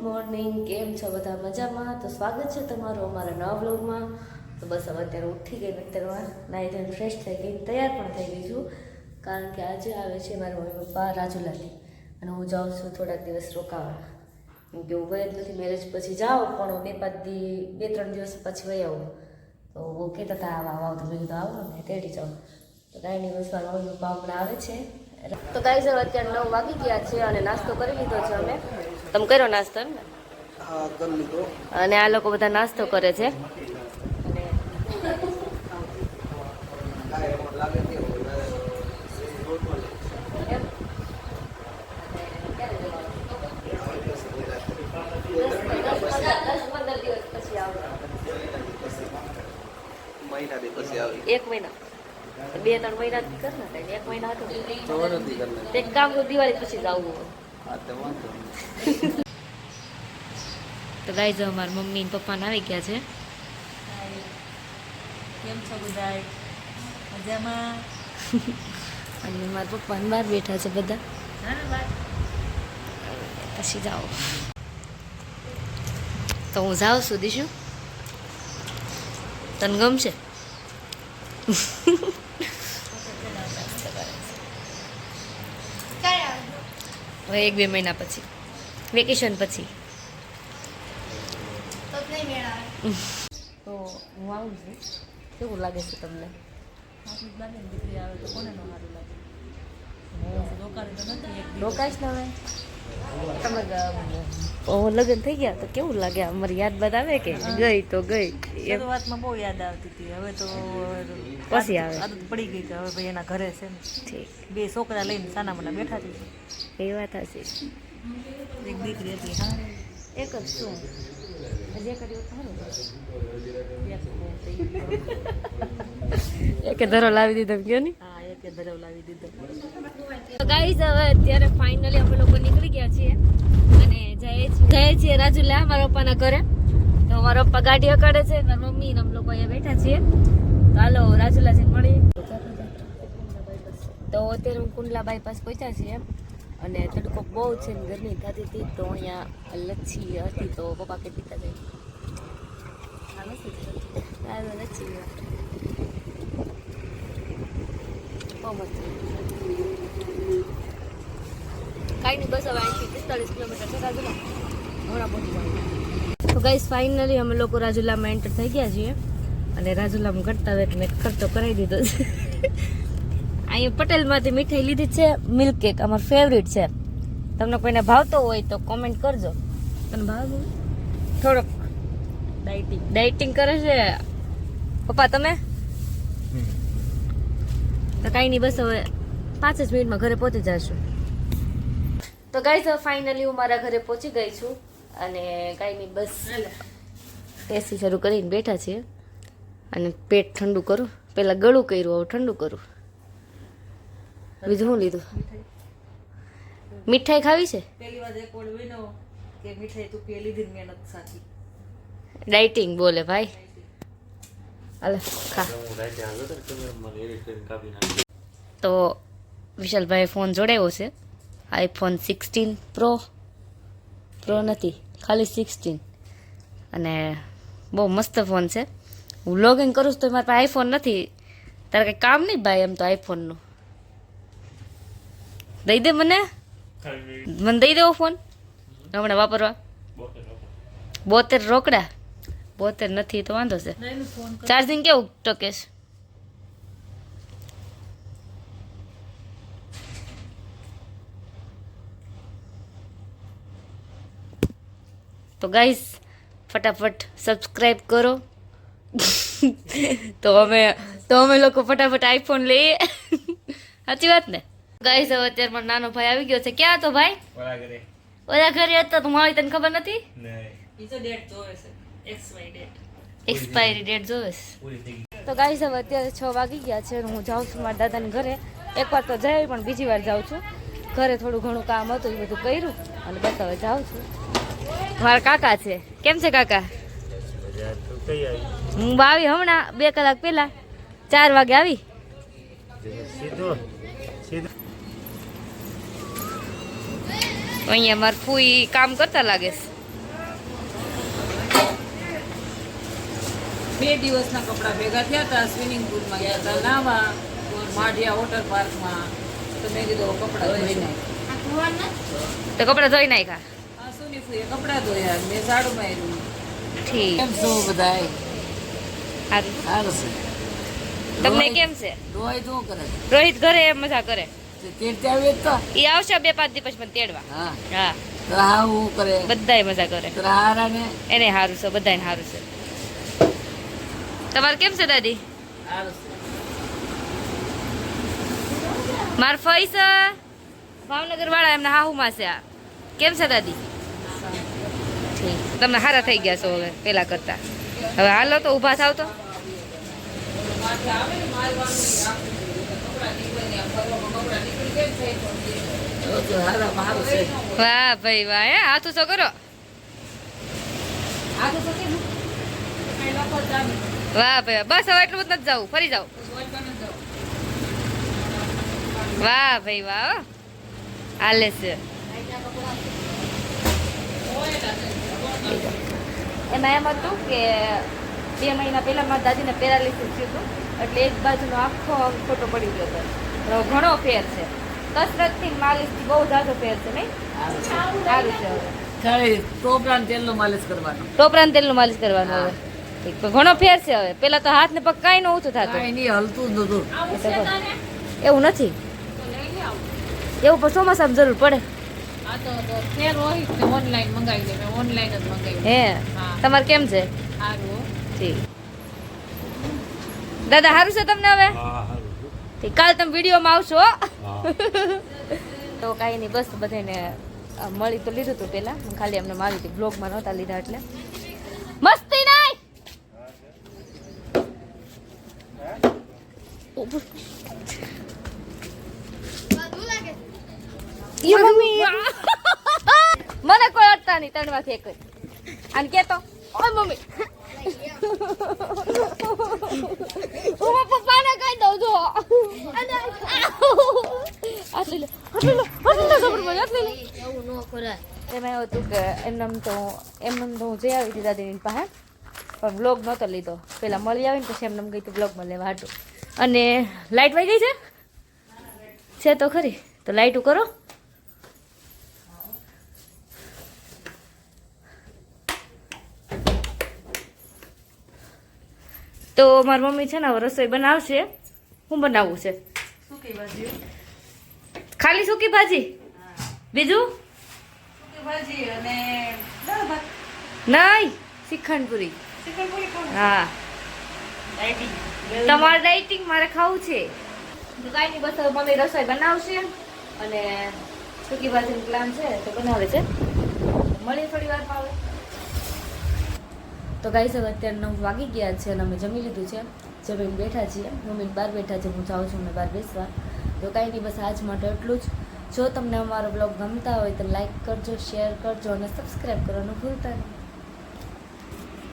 Morning, કેમ છો બધા? મજામાં? તો સ્વાગત છે તમારું અમારા નવા વ્લોગમાં. તો બસ હવે અત્યારે ઉઠી ગઈ, અત્યારે નાહી ધોઈને ફ્રેશ થઈ ગઈ, તૈયાર પણ થઈ ગઈ છું. કારણ કે આજે આવે છે મારા મમ્મી પપ્પા રાજુલાથી, અને હું જાઉં છું થોડાક દિવસ રોકાવા. કેમ કે હું ગઈ જ નથી, મેરેજ પછી જાઉં પણ બે ત્રણ દિવસ પછી વહી આવું. તો હું કહેતા હતા આવા તો મેં કીધું આવો ને તેડી જાઉં. તો કાંઈ નહીં, બસ મારા મમ્મી પપ્પા હમણાં આવે છે. તો ગાઈઝ હવે અત્યારે 9 વાગી ગયા છે અને નાસ્તો કરી લીધો છે અમે. તમે કર્યો નાસ્તો ને? હા, કરી લીધો. અને આ લોકો બધા નાસ્તો કરે છે. એક મહિના 2-3 મહિના કર ને, 1 મહિના હતું. એક કામ તો દિવાળી પછી જ આવવું હોય. તો ગાઈઝ અમારા મમ્મી ને પપ્પાને આવી ગયા છે. કેમ છો બધા? મજામાં? અને મારા પપ્પા બહાર બેઠા છે બધા. પછી જાઓ તો હું જાઉં સુધી શું તને ગમશે? હવે 1-2 મહિના પછી, વેકેશન પછી. તો હું આવું છું. કેવું લાગે છે તમને? સારું લાગે ને, દીકરી આવે તો કોને ન સારું લાગે? રોકાણ તો નથી, રોકાશ ને હવે તમે લગ્ન થઈ ગયા તો કેવું લાગે? અમારી યાદ બાદ આવે કે ગઈ તો ગઈ? શરૂઆતમાં બહુ યાદ આવતી હતી, હવે તો પછી આવે આદત પડી ગઈ કે હવે ભાઈ એના ઘરે છે ને, ઠીક, 2 છોકરા લઈને સાના મને બેઠા છે. એ વાત હશે. એક દીકરી હતી. હા, એક જ શું હજી કર્યું સારું. એક ધરો લાવી દીધો ગયો ને. હા, એક ધરવ લાવી દીધો. તો ગાઈઝ હવે અત્યારે ફાઇનલી અમે લોકો નીકળી ગયા છીએ અને જઈએ છીએ રાજુલા મારા પપ્પાના ઘરે. તો મારા પપ્પા ગાડી હકાડે છે, મારા મમ્મી ને અમે લોકો અહીંયા બેઠા છીએ. તો હાલો રાજુલા જઈને મળીએ. તો અત્યારે હું કુંડલા બાયપાસ પહોંચ્યા છીએ અને તડકો બહુ છે ને ગરમી થતી હતી. તો અહીંયા લચ્છી હતી તો પપ્પા કે પીતા જાય. લચ્છી બહુ મસ્ત. કાંઈ નહીં, બસ હવે અહીંથી 45 કિલોમીટર છે રાજુલા, હમણાં પહોંચી જાય. તો ગાઈસ ફાઇનલી અમે લોકો રાજુલામાં એન્ટર થઈ ગયા છીએ અને રાજુલામાં કરતા હોય એટલે મેં ખર્ચો કરાવી દીધો છે. અહીંયા પટેલમાંથી મીઠાઈ લીધી છે, મિલ્ક કેક અમારો ફેવરિટ છે. તમને કોઈને ભાવતો હોય તો કોમેન્ટ કરજો. તને ભાવ? થોડોક ડાયટિંગ કરે છે પપ્પા. તમે તો કાંઈ નહીં, બસ હવે 5 જ મિનિટમાં ઘરે પહોંચી જશું. તો ગાઈસ હવે ફાઇનલી હું મારા ઘરે પહોંચી ગઈ છું અને કાંઈ નહીં, બસ એસી શરૂ કરીને બેઠા છીએ અને પેટ ઠંડુ કરું. પહેલાં ગળું કર્યું, હવે ઠંડુ કરું. બીજું શું લીધું? મીઠાઈ ખાવી છે? પહેલી વાર એક ઓળ વિનો કે મીઠાઈ તું પે લીધી ને મહેનત સાચી. ડાયટિંગ બોલે ભાઈ. હાલે ખા. તો વિશાલભાઈ ફોન જોડાયો છે, iPhone 16 પ્રો નથી, ખાલી 16. અને બહુ મસ્ત ફોન છે. હું વ્લોગિંગ કરું છું તો મારા પાસે આઈફોન નથી. તારે કંઈ કામ નહીં ભાઈ એમ તો આઈફોનનું. દઈ દે મને દઈ દેવો ફોન હમણાં વાપરવા. 72 રોકડા? 72 નથી તો વાંધો છે. ચાર્જિંગ કેવું ટકે છે? તો ગાઈસ ફટાફટ સબસ્ક્રાઈબ કરો. તો અમે લોકો ફટાફટ આઈફોન લઈએ. સાચી વાત ને ગાઈસ? હવે અત્યારે મારો નાનો ભાઈ આવી ગયો છે. ક્યાં હતો ભાઈ? ઓલા ઘરે હતો તો મારી તને ખબર નથી? એક્સપાયરી ડેટ જોવે છે. તો ગાઈસ હવે અત્યારે 6 વાગી ગયા છે અને હું જાઉં છું મારા દાદાને ઘરે. એકવાર તો જઈ પણ બીજી વાર જાઉં છું. ઘરે થોડું ઘણું કામ હતું એ બધું કર્યું અને બસ હવે જાઉં છું. મારા કાકા છે. કેમ છે કાકા? હું આવી હમણાં 2 કલાક પહેલા 4 વાગે આવી. અહીંયા મારા ફૂઈ કામ કરતા લાગે છે. 2 દિવસના કપડાં ભેગા થયા હતા. સ્વિમિંગ પુલમાં ગયા હતા નાવા, માઢિયા વોટર પાર્કમાં. તો મેં કીધું કપડાં ધોઈ નાખ. તો કપડાં ધોઈ નાખ્યા. હા, સુની ફૂઈએ કપડાં ધોયા, મેં ઝાડુ માર્યું. ઠીક. કેમ છો બધાય? સારું. સારું છે. તમને કેમ છે? ધોવાય તો કરે રોહિત ઘરે મજા કરે. તેડતે આવીએ તો એ આવશે 2-5 દિવસ પછી મને તેડવા. હા હા, તો હા હું કરે બધાય મજા કરે. તો હારા ને એને સારું છે, બધાને સારું છે. તમારે કેમ છે દાદી? સારું છે. માર ફઈ છે ભાવનગર વાળા, એમના હાહુમાં છે આ. કેમ છે દાદી? ઠીક. તમે સારા થઈ ગયા છો હવે પેલા કરતા. હવે હાલો તો ઊભા થાવ તો. માથે આવે ને મારવાનું કપડાં નીકળે ને ફરવામાં કપડાં નીકળી કેમ થઈ પણ તો હારા મારું છે. વાહ ભાઈ વાહ, હે હાથું તો કરો. આ તો સકે ને કઈ લોકો જામે વાહ ભાઈ વાહ. બસ હવે એટલું બધું નથી જવું, ફરી જાવ. સોચવાનું જાવ. વાહ ભાઈ વાહ, હો. હાલે છે. એમાં એમ હતું કે 2 મહિના પહેલા મારા દાદીને પેરાલિસિસ થયું હતું, એટલે એક બાજુનો આખો અંગ ખોટો પડી ગયો હતો. તો ઘણો ફેર છે. કસરતથી માલિશથી બહુ જાજો ફેર છે, નહીં? સારું છે હવે. ખાલી ટોપરાન તેલનો માલિશ કરવાનો. ટોપરાનું તેલનું માલિશ કરવાનું હવે. ઠીક. તો ઘણો ફેર છે હવે. પેલા તો હાથ ને પગ કાંઈ ન ઊંચું થતું. કાંઈ નહીં હલતું જ નતું. એવું નથી. એવું પણ ચોમાસામાં જરૂર પડે. આ તો ફેર હોય તો ઓનલાઈન મંગાવી લે. મેં ઓનલાઈન જ મંગાવી. હે હા. તમારે કેમ છે? સારું. ઠીક. દાદા સારું છે તમને હવે? ઠીક. કાલ તમે વિડીયોમાં આવશો હો? તો કાંઈ નહીં, બસ બધાને મળી તો લીધું હતું પેલા. ખાલી અમને મારી હતી, બ્લોગમાં નહોતા લીધા એટલે. મસ્તી નહીં. ઈ મમ્મી મને કોઈ અડતા નહીં, 3 માંથી એક જ. આને કેતો ઓય મમ્મી હું પપ્પાને કહી દઉં જો. આટલી લે, આટલી લે, આટલી લે, ખબર પડી, આટલી લે. એવું ન કરાય. એમાં એવું હતું કે એમનેમ તો હું જઈ આવી હતી દાદીની પાસે, પણ બ્લોગ નહોતો લીધો. પેલા મળી આવીને પછી એમને ગઈ હતી બ્લોગમાં લેવા હાટું. અને લાઇટ વહી ગઈ છે તો ખરી. તો લાઇટું કરો. તો મારી મમ્મી છે ને હવે રસોઈ બનાવશે. શું બનાવવું છે? સૂકી ભાજી. ખાલી સૂકી ભાજી? બીજું? સૂકી ભાજી અને દાળ ભાત. નહીં, શ્રીખંડપુરી. શ્રીખંડપુરી ખાવું? હા. ડાયટિંગ. તમારે ડાયટિંગ, મારે ખાવું છે. તો કાંઈ નહીં, બસ હવે મમ્મી રસોઈ બનાવશે અને સૂકી ભાજીનો પ્લાન છે તો બનાવે છે. મળીએ થોડી વારમાં આવે. તો ગાઈસ હવે અત્યારે 9 વાગી ગયા છે અને અમે જમી લીધું છે. જમીને બેઠા છીએ. મમ્મી બહાર બેઠા છે, હું જાઉં છું અમે બહાર બેસવા. તો કાંઈ નહીં, બસ આજ માટે એટલું જ. જો તમને અમારો બ્લોગ ગમતા હોય તો લાઈક કરજો, શેર કરજો અને સબસ્ક્રાઈબ કરવાનું ભૂલતા નહીં.